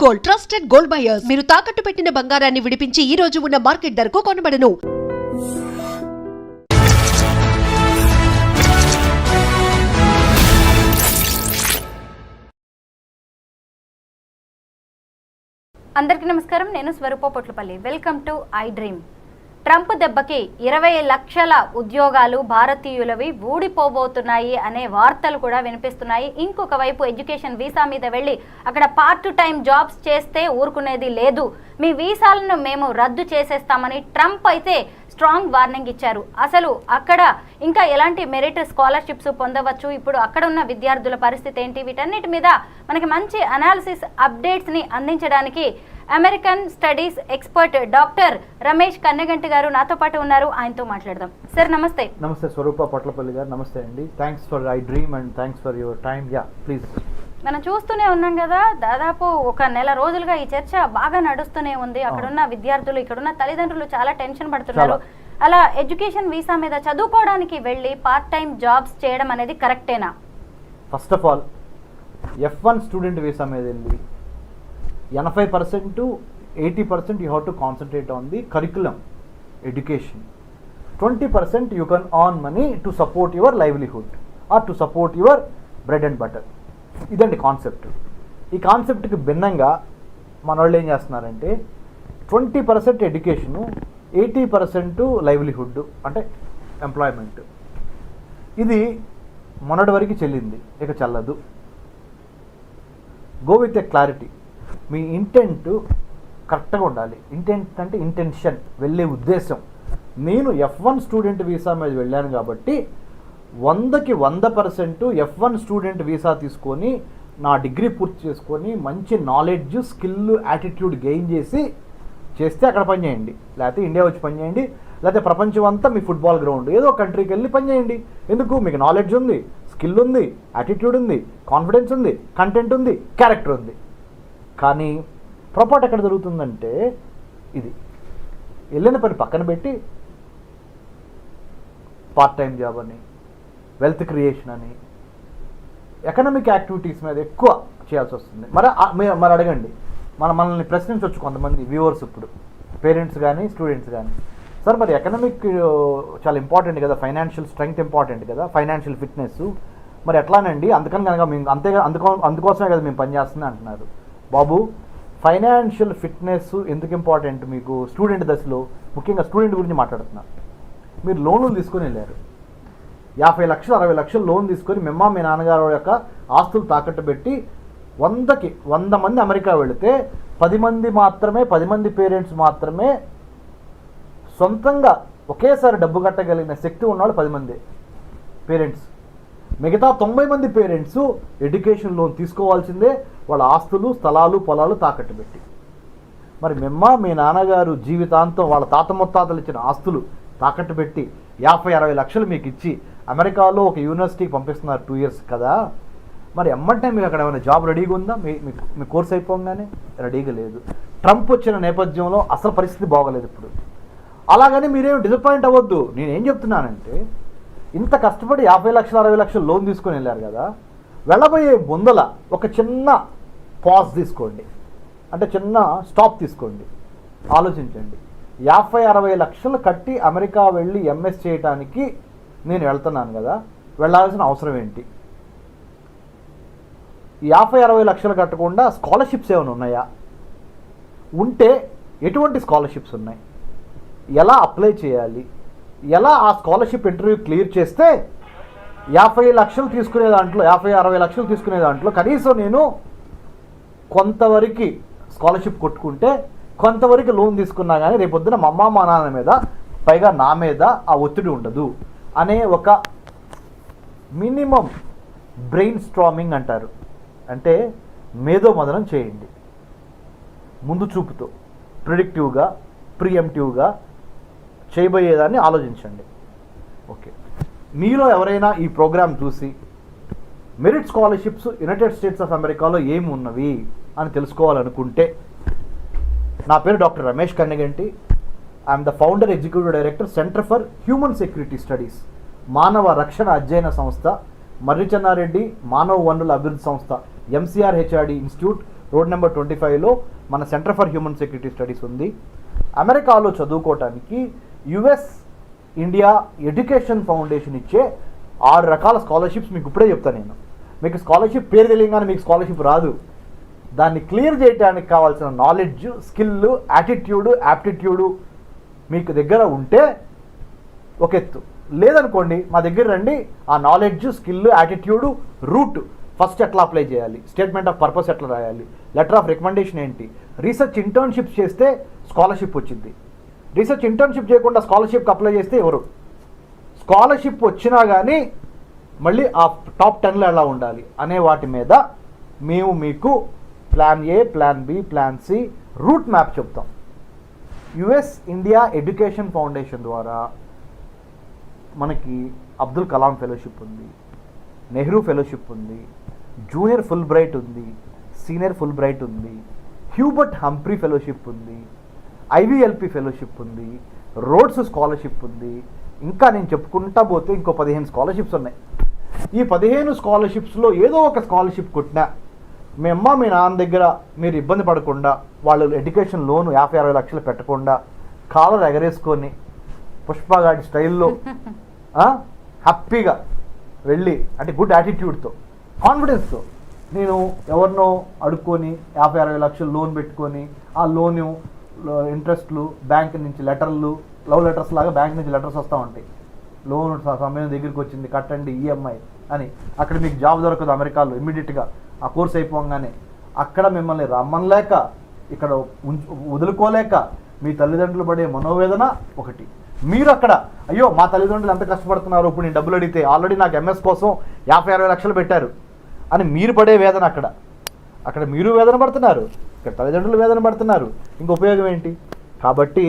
Gold, trusted gold buyers. మీరు తాకట్టు పెట్టిన బంగారాన్ని విడిపించి ఈ రోజు ఉన్న మార్కెట్ ధరకు కొనబడను. అందరికీ నమస్కారం. నేను Swaroopa Potlapalli. Welcome to iDream. Trump దెబ్బకి 20 లక్షల ఉద్యోగాలు భారతీయులవి ఊడిపోబోతున్నాయి అనే వార్తలు కూడా వినిపిస్తున్నాయి. ఇంకొక వైపు ఎడ్యుకేషన్ వీసా మీద వెళ్ళి అక్కడ పార్ట్ టైం జాబ్స్ చేస్తే ఊరుకునేది లేదు, మీ వీసాలను మేము రద్దు చేసేస్తామని ట్రంప్ అయితే స్ట్రాంగ్ వార్నింగ్ ఇచ్చారు. అసలు అక్కడ ఇంకా ఎలాంటి మెరిట్ స్కాలర్షిప్స్ పొందవచ్చు, ఇప్పుడు అక్కడ ఉన్న విద్యార్థుల పరిస్థితి ఏంటి, వీటన్నిటి మీద మనకి మంచి అనాలిసిస్ అప్డేట్స్ని అందించడానికి American studies expert doctor Ramesh Kanneganti గారు నాతో పాటు ఉన్నారు. ఆయనతో మాట్లాడదాం. సార్ నమస్తే. నమస్తే స్వరూప పొట్లపల్లి గారు. నమస్తే అండి. Thanks for I dream and thanks for your time. Yeah please. మనం చూస్తూనే ఉన్నాం కదా, దాదాపు ఒక నెల రోజులుగా ఈ చర్చ బాగా నడుస్తూనే ఉంది. అక్కడున్న విద్యార్థులు, ఇక్కడున్న తల్లిదండ్రులు చాలా టెన్షన్ పడుతున్నారు. అలా ఎడ్యుకేషన్ వీసా మీద చదువుకోవడానికి వెళ్ళి పార్ట్ టైం జాబ్స్ చేయడం అనేది కరెక్టేనా? First of all F1 student visa మీద వెళ్ళి 80% 80% you have to concentrate on the curriculum education. 20% you can on money to support your livelihood or to support your bread and butter. ఇదండి concept. ఈ కాన్సెప్ట్కి భిన్నంగా మన వాళ్ళు ఏం చేస్తున్నారంటే 20% ఎడ్యుకేషను, 80% లైవ్లీహుడ్ అంటే ఎంప్లాయ్మెంట్. ఇది మొన్నటి వరకు చెల్లింది, ఇక చెల్లదు. Go with a clarity. Me intent కరెక్ట్గా ఉండాలి. ఇంటెంట్ అంటే ఇంటెన్షన్, వెళ్ళే ఉద్దేశం. నేను F1 స్టూడెంట్ వీసా మీద వెళ్ళాను కాబట్టి 100కి 100% F1 స్టూడెంట్ వీసా తీసుకొని నా డిగ్రీ పూర్తి చేసుకొని మంచి నాలెడ్జ్, స్కిల్, యాటిట్యూడ్ గెయిన్ చేస్తే అక్కడ పని చేయండి. లేకపోతే ఇండియా వచ్చి పని చేయండి, లేకపోతే ప్రపంచం అంతా మీ ఫుట్బాల్ గ్రౌండ్ ఏదో కంట్రీకి వెళ్ళి పని చేయండి. ఎందుకు? మీకు నాలెడ్జ్ ఉంది, స్కిల్ ఉంది, యాటిట్యూడ్ ఉంది, కాన్ఫిడెన్స్ ఉంది, కంటెంట్ ఉంది, క్యారెక్టర్ ఉంది. కానీ పొరపాటు ఎక్కడ జరుగుతుందంటే ఇది వెళ్ళిన పని పక్కన పెట్టి పార్ట్ టైం జాబ్ అని, వెల్త్ క్రియేషన్ అని, ఎకనామిక్ యాక్టివిటీస్ మీద ఎక్కువ చేయాల్సి వస్తుంది. మరి అడగండి, మనల్ని ప్రశ్నించవచ్చు కొంతమంది వ్యూవర్స్, ఇప్పుడు పేరెంట్స్ కానీ స్టూడెంట్స్ కానీ. సార్ మరి ఎకనామిక్ చాలా ఇంపార్టెంట్ కదా, ఫైనాన్షియల్ స్ట్రెంగ్త్ ఇంపార్టెంట్ కదా, ఫైనాన్షియల్ ఫిట్నెస్, మరి ఎట్లానండి? అందుకని కనుక మేము అందుకోసమే కదా మేము పనిచేస్తుంది అంటున్నారు. బాబు, ఫైనాన్షియల్ ఫిట్నెస్ ఎందుకు ఇంపార్టెంట్ మీకు? స్టూడెంట్ దశలో ముఖ్యంగా స్టూడెంట్ గురించి మాట్లాడుతున్నారు. మీరు లోన్లు తీసుకొని వెళ్ళారు, 50 లక్షలు 60 లక్షలు లోన్ తీసుకొని మీ నాన్నగారు యొక్క ఆస్తులు తాకట్టు పెట్టి 100కి 100 మంది అమెరికా వెళితే 10 మంది పేరెంట్స్ మాత్రమే సొంతంగా ఒకేసారి డబ్బు కట్టగలిగిన శక్తి ఉన్నవాళ్ళు 10 మంది పేరెంట్స్. మిగతా 90 మంది పేరెంట్స్ ఎడ్యుకేషన్ లోన్ తీసుకోవాల్సిందే, వాళ్ళ ఆస్తులు, స్థలాలు, పొలాలు తాకట్టు పెట్టి. మరి మీ నాన్నగారు జీవితాంతం వాళ్ళ తాత ముత్తాతలు ఇచ్చిన ఆస్తులు తాకట్టు పెట్టి 50-60 లక్షలు మీకు ఇచ్చి అమెరికాలో ఒక యూనివర్సిటీకి పంపిస్తున్నారు 2 ఇయర్స్ కదా. మరి ఎమ్మంటే మీకు అక్కడ ఏమైనా జాబ్ రెడీగా ఉందా? మీ కోర్స్ అయిపోగానే రెడీగా లేదు. ట్రంప్ వచ్చిన నేపథ్యంలో అసలు పరిస్థితి బాగోలేదు ఇప్పుడు. అలాగని మీరేం డిసప్పాయింట్ అవ్వద్దు. నేనేం చెప్తున్నానంటే, ఇంత కష్టపడి 50 లక్షలు 60 లక్షలు లోన్ తీసుకొని వెళ్ళారు కదా, వెళ్ళబోయే ముందల ఒక చిన్న పాజ్ తీసుకోండి, అంటే చిన్న స్టాప్ తీసుకోండి, ఆలోచించండి. 50-60 లక్షలు కట్టి అమెరికా వెళ్ళి ఎంఎస్ చేయడానికి నేను వెళ్తున్నాను కదా, వెళ్ళాల్సిన అవసరం ఏంటి? 50-60 లక్షలు కట్టకుండా స్కాలర్షిప్స్ ఏమైనా ఉన్నాయా? ఉంటే ఎటువంటి స్కాలర్షిప్స్ ఉన్నాయి? ఎలా అప్లై చేయాలి? ఎలా ఆ స్కాలర్షిప్ ఇంటర్వ్యూ క్లియర్ చేస్తే 50 లక్షలు తీసుకునే దాంట్లో, 50-60 లక్షలు తీసుకునే దాంట్లో కనీసం నేను కొంతవరకు స్కాలర్షిప్ కొట్టుకుంటే, కొంతవరకు లోన్ తీసుకున్నా కానీ రేపొద్దున మా నాన్న మీద, పైగా నా మీద ఆ ఒత్తిడి ఉండదు అనే ఒక మినిమం బ్రెయిన్ స్ట్రామింగ్ అంటారు. అంటే మేధో మదనం చేయండి. ముందు చూపుతో, ప్రిడిక్టివ్గా, ప్రియంప్టివ్గా చేయబోయేదాన్ని ఆలోచించండి. ఓకే, మీలో ఎవరైనా ఈ ప్రోగ్రామ్ చూసి merit scholarships United states of అమెరికాలో ఏమి ఉన్నవి అని తెలుసుకోవాలనుకుంటే, నా పేరు doctor Ramesh Kanneganti. I'm the founder, executive director, centre for human security studies, మానవ రక్షణ అధ్యయన సంస్థ, మర్రి చెన్నారెడ్డి మానవ వనరుల అభివృద్ధి సంస్థ, MCR HRD institute, road number 25లో మన centre for human security studies ఉంది. అమెరికాలో చదువుకోవటానికి యుఎస్ ఇండియా ఎడ్యుకేషన్ ఫౌండేషన్ ఇచ్చే 6 రకాల స్కాలర్షిప్స్ మీకు ఇప్పుడే చెప్తాను నేను. మీకు స్కాలర్షిప్ పేరు తెలియగానే మీకు స్కాలర్షిప్ రాదు. దాన్ని క్లియర్ చేయడానికి కావాల్సిన నాలెడ్జ్, స్కిల్, యాటిట్యూడ్, యాప్టిట్యూడు మీకు దగ్గర ఉంటే ఒక ఎత్తు. లేదనుకోండి మా దగ్గర రండి, ఆ knowledge, skill, attitude, route first ఎట్లా అప్లై చేయాలి, స్టేట్మెంట్ ఆఫ్ పర్పస్ ఎట్లా రాయాలి, లెటర్ ఆఫ్ రికమెండేషన్ ఏంటి, రీసెర్చ్ ఇంటర్న్షిప్స్ చేస్తే స్కాలర్షిప్ వచ్చింది. రీసెర్చ్ ఇంటర్న్షిప్ చేయకుండా స్కాలర్షిప్కి అప్లై చేస్తే ఎవరు, స్కాలర్షిప్ వచ్చినా కానీ మళ్ళీ ఆ టాప్ 10లో ఎలా ఉండాలి అనే వాటి మీద మేము మీకు plan A, plan B, plan C, route map చెప్తాం. యుఎస్ ఇండియా ఎడ్యుకేషన్ ఫౌండేషన్ ద్వారా మనకి అబ్దుల్ కలాం ఫెలోషిప్ ఉంది, నెహ్రూ ఫెలోషిప్ ఉంది, జూనియర్ ఫుల్ బ్రైట్ ఉంది, సీనియర్ ఫుల్ బ్రైట్ ఉంది, హ్యూబర్ట్ హంప్రీ ఫెలోషిప్ ఉంది, ఐవిఎల్పి ఫెలోషిప్ ఉంది, రోడ్స్ స్కాలర్షిప్ ఉంది. ఇంకా నేను చెప్పుకుంటా పోతే ఇంకో 15 స్కాలర్షిప్స్ ఉన్నాయి. ఈ 15 స్కాలర్షిప్స్లో ఏదో ఒక స్కాలర్షిప్ కొట్టినా మీ అమ్మ మీ నాన్న దగ్గర మీరు ఇబ్బంది పడకుండా, వాళ్ళు ఎడ్యుకేషన్ లోను 50-60 లక్షలు పెట్టకుండా కాలర్ ఎగరేసుకొని పుష్పగాడి స్టైల్లో హ్యాపీగా వెళ్ళి, అంటే గుడ్ యాటిట్యూడ్తో, కాన్ఫిడెన్స్తో, నేను ఎవరినో అడుక్కొని 50-60 లక్షలు లోన్ పెట్టుకొని ఆ లోను ఇంట్రెస్ట్లు, బ్యాంక్ నుంచి లెటర్లు, లవ్ లెటర్స్ లాగా బ్యాంక్ నుంచి లెటర్స్ వస్తూ ఉంటాయి, లోన్ సమయం దగ్గరికి వచ్చింది కట్టండి ఈఎంఐ అని. అక్కడ మీకు జాబ్ దొరకదు అమెరికాలో ఇమ్మీడియట్గా, ఆ కోర్స్ అయిపోగానే. అక్కడ మిమ్మల్ని రమ్మనలేక, ఇక్కడ వదులుకోలేక మీ తల్లిదండ్రులు పడే మనోవేదన ఒకటి. మీరు అక్కడ అయ్యో మా తల్లిదండ్రులు ఎంత కష్టపడుతున్నారు, ఇప్పుడు నేను డబ్బులు అడిగితే ఆల్రెడీ నాకు ఎంఎస్ కోసం 50-60 లక్షలు పెట్టారు అని మీరు పడే వేదన. అక్కడ మీరు వేదన పడుతున్నారు, ఇక్కడ తల్లిదండ్రులు వేదన పడుతున్నారు. ఇంక ఉపయోగం ఏంటి? కాబట్టి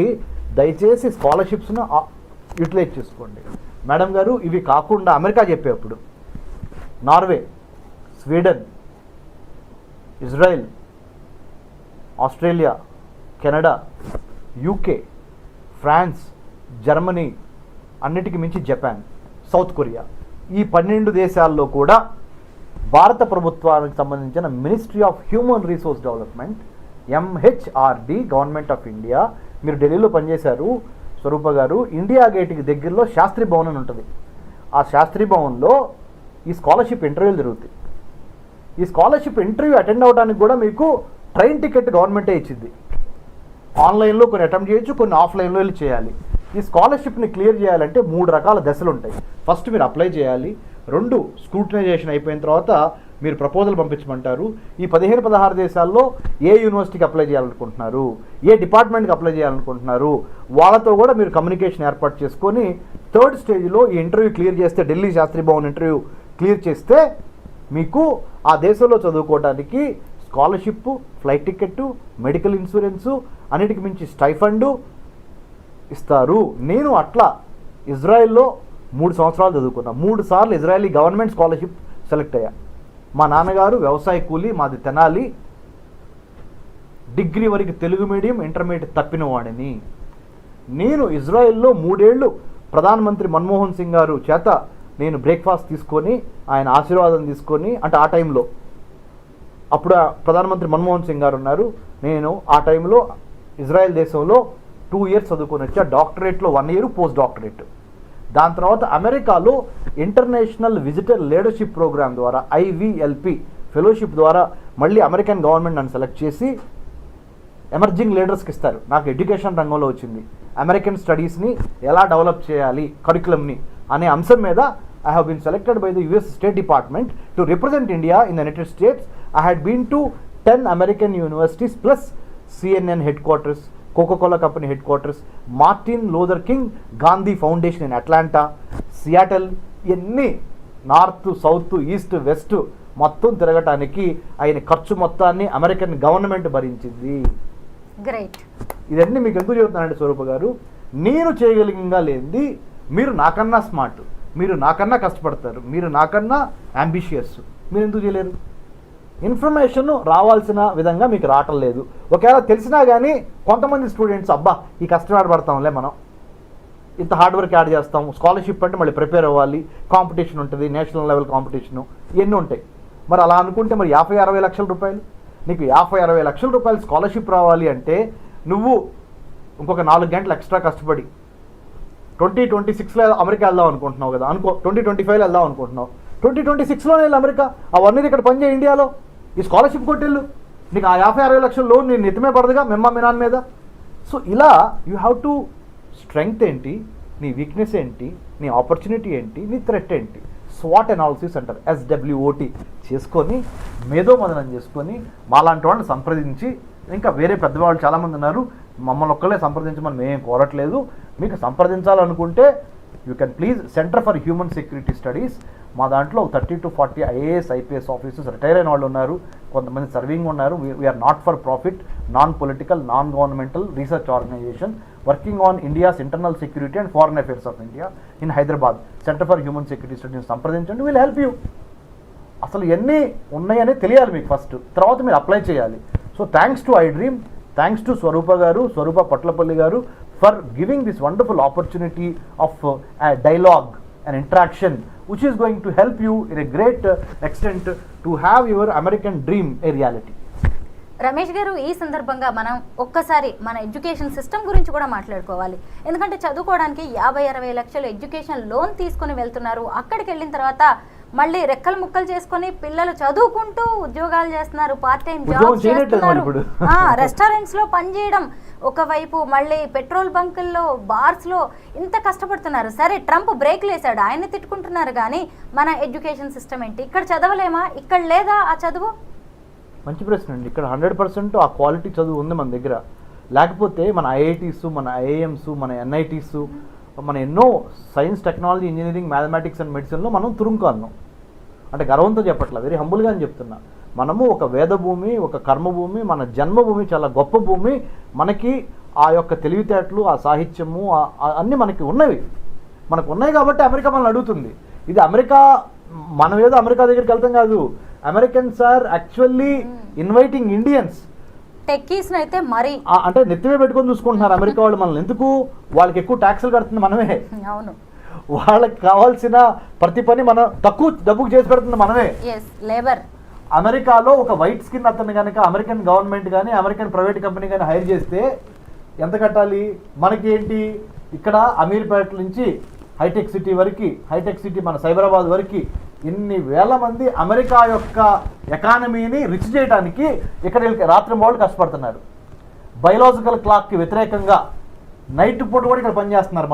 దయచేసి స్కాలర్షిప్స్ను యూటిలైజ్ చేసుకోండి. మేడం గారు ఇవి కాకుండా అమెరికా చెప్పేప్పుడు Norway, Sweden, Israel, Australia, Canada, UK, France, Germany, అన్నిటికీ మించి జపాన్, సౌత్ కొరియా, ఈ 12 దేశాల్లో కూడా భారత ప్రభుత్వానికి సంబంధించిన ministry of human resource development, MHRD, government of India. మీరు ఢిల్లీలో పనిచేశారు స్వరూప గారు, ఇండియా గేట్కి దగ్గరలో శాస్త్రి భవన్ అని ఉంటుంది. ఆ శాస్త్రి భవన్లో ఈ స్కాలర్షిప్ ఇంటర్వ్యూలు జరుగుతాయి. ఈ స్కాలర్షిప్ ఇంటర్వ్యూ అటెండ్ అవ్వడానికి కూడా మీకు ట్రైన్ టికెట్ గవర్నమెంటే ఇచ్చింది. ఆన్లైన్లో కొన్ని అటెంప్ట్ చేయొచ్చు, కొన్ని ఆఫ్లైన్లో వెళ్ళి చేయాలి. ఈ స్కాలర్షిప్ని క్లియర్ చేయాలంటే 3 రకాల దశలు ఉంటాయి. ఫస్ట్ మీరు అప్లై చేయాలి, 2 స్క్రూటినైజేషన్ అయిపోయిన తర్వాత మీరు ప్రపోజల్ పంపించమంటారు. ఈ 15-16 దేశాల్లో ఏ యూనివర్సిటీకి అప్లై చేయాలనుకుంటున్నారు, ఏ డిపార్ట్మెంట్కి అప్లై చేయాలనుకుంటున్నారు, వాళ్ళతో కూడా మీరు కమ్యూనికేషన్ ఏర్పాటు చేసుకొని 3rd స్టేజ్లో ఈ ఇంటర్వ్యూ క్లియర్ చేస్తే, ఢిల్లీ శాస్త్రి భవన్ ఇంటర్వ్యూ క్లియర్ చేస్తే మీకు ఆ దేశంలో చదువుకోవడానికి scholarship, flight ticket, medical insurance, అన్నిటికి మించి స్టైఫండు ఇస్తారు. నేను అట్లా ఇజ్రాయెల్లో 3 సంవత్సరాలు చదువుకున్నా. 3 సార్లు ఇజ్రాయలీ గవర్నమెంట్ స్కాలర్షిప్ సెలెక్ట్ అయ్యా. మా నాన్నగారు వ్యవసాయ కూలీ, మాది తెనాలి, డిగ్రీ వరకు తెలుగు మీడియం, ఇంటర్మీడియట్ తప్పిన వాడిని. నేను ఇజ్రాయెల్లో 3 ఏళ్ళు ప్రధానమంత్రి మన్మోహన్ సింగ్ గారు చేత నేను బ్రేక్ఫాస్ట్ తీసుకొని, ఆయన ఆశీర్వాదం తీసుకొని, అంటే ఆ టైంలో అప్పుడు ప్రధానమంత్రి మన్మోహన్ సింగ్ గారు ఉన్నారు. నేను ఆ టైంలో ఇజ్రాయెల్ దేశంలో 2 ఇయర్స్ చదువుకొని వచ్చా. డాక్టరేట్లో 1 ఇయర్, పోస్ట్ డాక్టరేట్. దాని తర్వాత అమెరికాలో ఇంటర్నేషనల్ విజిటర్ లీడర్షిప్ ప్రోగ్రామ్ ద్వారా, ఐవిఎల్పి ఫెలోషిప్ ద్వారా మళ్ళీ అమెరికన్ గవర్నమెంట్ నన్ను సెలెక్ట్ చేసి ఎమర్జింగ్ లీడర్స్కి ఇస్తారు. నాకు ఎడ్యుకేషన్ రంగంలో వచ్చింది. అమెరికన్ స్టడీస్ని ఎలా డెవలప్ చేయాలి, కరికులంని అనే అంశం మీద I have been selected by the US State Department to represent India in the United States. I had been to 10 American universities plus CNN headquarters, Coca-Cola company headquarters, Martin Luther King Gandhi Foundation in Atlanta, Seattle, ఎన్ని north, south, east, west మొత్తం తిరగటానికి ఆయన ఖర్చు మొత్తాన్ని American government భరించింది. Great. ఇదన్నీ మీకు ఎందుకు చెబుతున్నానండి స్వరూప గారు, నేను చేయగలిగిందా లేనిది మీరు నాకన్నా స్మార్ట్, మీరు నాకన్నా కష్టపడతారు, మీరు నాకన్నా అంబిషియస్, మీరు ఎందుకు చేయలేరు? ఇన్ఫర్మేషన్ రావాల్సిన విధంగా మీకు రావటం లేదు. ఒకవేళ తెలిసినా కానీ కొంతమంది స్టూడెంట్స్ అబ్బా ఈ కష్టం పడతాంలే, మనం ఇంత హార్డ్ వర్క్ యాడ్ చేస్తాం, స్కాలర్షిప్ అంటే మళ్ళీ ప్రిపేర్ అవ్వాలి, కాంపిటీషన్ ఉంటుంది, నేషనల్ లెవెల్ కాంపిటీషను, ఇవన్నీ ఉంటాయి. మరి అలా అనుకుంటే మరి 50-60 లక్షల రూపాయలు నీకు 50-60 లక్షల రూపాయలు స్కాలర్షిప్ రావాలి అంటే నువ్వు ఇంకొక 4 గంటలు ఎక్స్ట్రా కష్టపడి 2026లో అమెరికా వెళ్దాం అనుకుంటున్నావు కదా, అనుకో 2025లో వెళ్దాం అనుకుంటున్నావు, 2026లోనే వెళ్ళి అమెరికా ఆ 1 year ఇక్కడ పనిచేయ ఇండియాలో, ఈ స్కాలర్షిప్ కొట్టేళ్ళు, నీకు ఆ 50-60 లక్షల లోన్ నేను నెత్తమే పడదుగా మీ నాన్న మీద. సో ఇలా యూ హ్యావ్ టు స్ట్రెంగ్త్ ఏంటి, నీ వీక్నెస్ ఏంటి, నీ ఆపర్చునిటీ ఏంటి, నీ థ్రెట్ ఏంటి, స్వాట్ అనాలిసిస్ అంటారు, SWOT చేసుకొని మేధోమదనం చేసుకొని మాలాంటి వాళ్ళని సంప్రదించి, ఇంకా వేరే పెద్దవాళ్ళు చాలామంది ఉన్నారు, మమ్మల్ని ఒక్కళ్ళే సంప్రదించమని మేమేం కోరట్లేదు, మీకు సంప్రదించాలనుకుంటే you can please centre for human security studies, మా దాంట్లో 30 to 40 IAS IPS officers retire అయిన వాళ్ళు ఉన్నారు, కొంతమంది సర్వింగ్ ఉన్నారు. We're not for profit, non political, non governmental research organisation working on India's internal security and foreign affairs of India in Hyderabad. Centre for human security studies సంప్రదించండి, will help you. అసలు ఎన్ని ఉన్నాయని తెలియాలి మీకు ఫస్ట్, తర్వాత మీరు apply చేయాలి. So thanks to iDream, thanks to Swaroopa గారు, స్వరూప పట్లపల్లి గారు for giving this wonderful opportunity of dialogue and interaction which is going to help you in a great extent to have your American dream a reality. Ramesh గారు, ఈ సందర్భంగా మనం ఒక్కసారి మన education system గురించి కూడా మాట్లాడుకోవాలి. ఎందుకంటే చదువుకోవడానికి 50-60 లక్షలు ఎడ్యుకేషన్ లోన్ తీసుకొని వెళ్తున్నారు. అక్కడికి వెళ్ళిన తర్వాత మళ్ళీ రెక్కలు ముక్కలు చేసుకొని పిల్లలు చదువుకుంటూ ఉద్యోగాలు చేస్తున్నారు, పార్ట్ టైం జాబ్స్ చేస్తున్నారు, రెస్టారెంట్స్ లో పనిచేయడం, ఒకవైపు మళ్ళీ పెట్రోల్ బంకుల్లో, బార్స్ లో ఇంత కష్టపడుతున్నారు. సరే, ట్రంప్ బ్రేక్లు వేశాడు, ఆయన తిట్టుకుంటున్నారు, కానీ మన ఎడ్యుకేషన్ సిస్టమ్ ఏంటి? ఇక్కడ చదవలేమా? ఇక్కడ లేదా ఆ చదువు? మంచి ప్రశ్న అండి. ఇక్కడ 100% ఆ క్వాలిటీ చదువు ఉంది మన దగ్గర. లేకపోతే మన IITs, మన IIMs, మన NITs, మన ఎన్నో science, technology, engineering, mathematics and మెడిసిన్లో మనం తురుంకాన్నాం. అంటే గర్వంతో చెప్పట్లా, వెరీ హంబుల్గా అని చెప్తున్నా. మనము ఒక వేదభూమి, ఒక కర్మభూమి, మన జన్మభూమి చాలా గొప్ప భూమి. మనకి ఆ యొక్క తెలివితేటలు, ఆ సాహిత్యము అన్నీ మనకి ఉన్నవి. మనకు ఉన్నాయి కాబట్టి అమెరికా మనల్ని అడుగుతుంది. ఇది అమెరికా, మనం ఏదో అమెరికా దగ్గరికి వెళ్తాం కాదు. Americans are actually inviting Indians. Techies అయితే మరి అంటే నెత్తిమే పెట్టుకొని చూసుకుంటున్నారు అమెరికా వాళ్ళు మనల్ని. ఎందుకు? వాళ్ళకి ఎక్కువ ట్యాక్సులు కడుతుంది మనమే. అవును, వాళ్ళకి కావాల్సిన ప్రతి పని మనం తక్కువ డబ్బుకు చేసి పెడుతుంది మనమే. లేబర్. అమెరికాలో ఒక వైట్ స్కిన్ అతను కనుక అమెరికన్ గవర్నమెంట్ కానీ అమెరికన్ ప్రైవేట్ కంపెనీ కానీ హైర్ చేస్తే ఎంత కట్టాలి? మనకి ఏంటి, ఇక్కడ అమీర్పేట నుంచి హైటెక్ సిటీ వరకు, హైటెక్ సిటీ మన సైబరాబాద్ వరకు ఇన్ని వేల మంది అమెరికా యొక్క ఎకానమీని రిచ్ చేయడానికి ఇక్కడ రాత్రి వాళ్ళు కష్టపడుతున్నారు. బయలాజికల్ క్లాక్కి వ్యతిరేకంగా నైట్ పూట కూడా ఇక్కడ పనిచేస్తున్నారు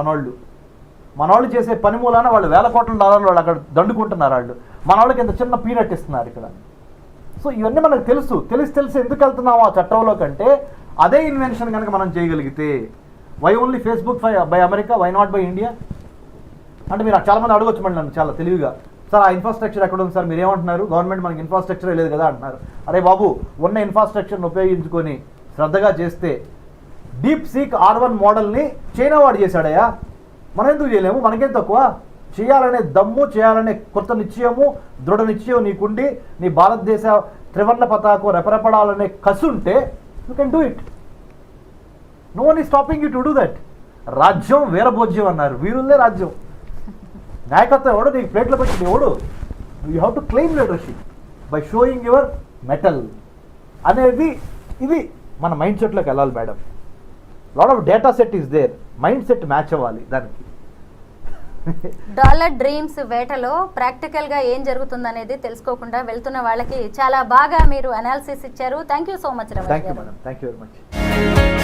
మనవాళ్ళు చేసే పని మూలాన వాళ్ళు $1,000 కోట్ల వాళ్ళు అక్కడ దండుకుంటున్నారు. మన వాళ్ళకి ఇంత చిన్న పీనట్ ఇస్తున్నారు ఇక్కడ. సో ఇవన్నీ మనకు తెలిసి ఎందుకు వెళ్తున్నాము ఆ చట్టంలో కంటే, అదే ఇన్వెన్షన్ కనుక మనం చేయగలిగితే, why only Facebook by America, why not by India అంటే మీరు చాలామంది అడగొచ్చు మళ్ళీ నన్ను చాలా తెలివిగా, సార్ ఆ ఇన్ఫ్రాస్ట్రక్చర్ ఎక్కడ ఉంది సార్, మీరు ఏమంటున్నారు, గవర్నమెంట్ మనకి ఇన్ఫ్రాస్ట్రక్చరే లేదు కదా అంటున్నారు. అరే బాబు, ఉన్న ఇన్ఫ్రాస్ట్రక్చర్ని ఉపయోగించుకొని శ్రద్ధగా చేస్తే, డీప్ సీక్ R1 మోడల్ని చైనా వాడు చేశాడయా, మనం ఎందుకు చేయలేము? మనకేం తక్కువ? చేయాలనే దమ్ము, చేయాలనే కొత్త నిశ్చయము, దృఢ నిశ్చయం నీకుండి, నీ భారతదేశ త్రివర్ణ పతాకం రెపరెపడాలనే కసి ఉంటే you can do it. No one is stopping you to do that. రాజ్యం వీరభోజ్యం అన్నారు, వీరుల్లే రాజ్యం. నాయకత్వం ఎవడు నీకు ప్లేట్లో పెట్టింది ఎవడు? You have to claim leadership by showing your mettle అనేది. ఇది మన మైండ్ సెట్లోకి వెళ్ళాలి madam. Lot of data set is there, mind set match అవ్వాలి దానికి. డాలర్ డ్రీమ్స్ వేటలో ప్రాక్టికల్గా ఏం జరుగుతుంది అనేది తెలుసుకోకుండా వెళ్తున్న వాళ్ళకి చాలా బాగా మీరు అనాలిసిస్ ఇచ్చారు. Thank you so much Ramesh గారు. Thank you madam, thank you very much.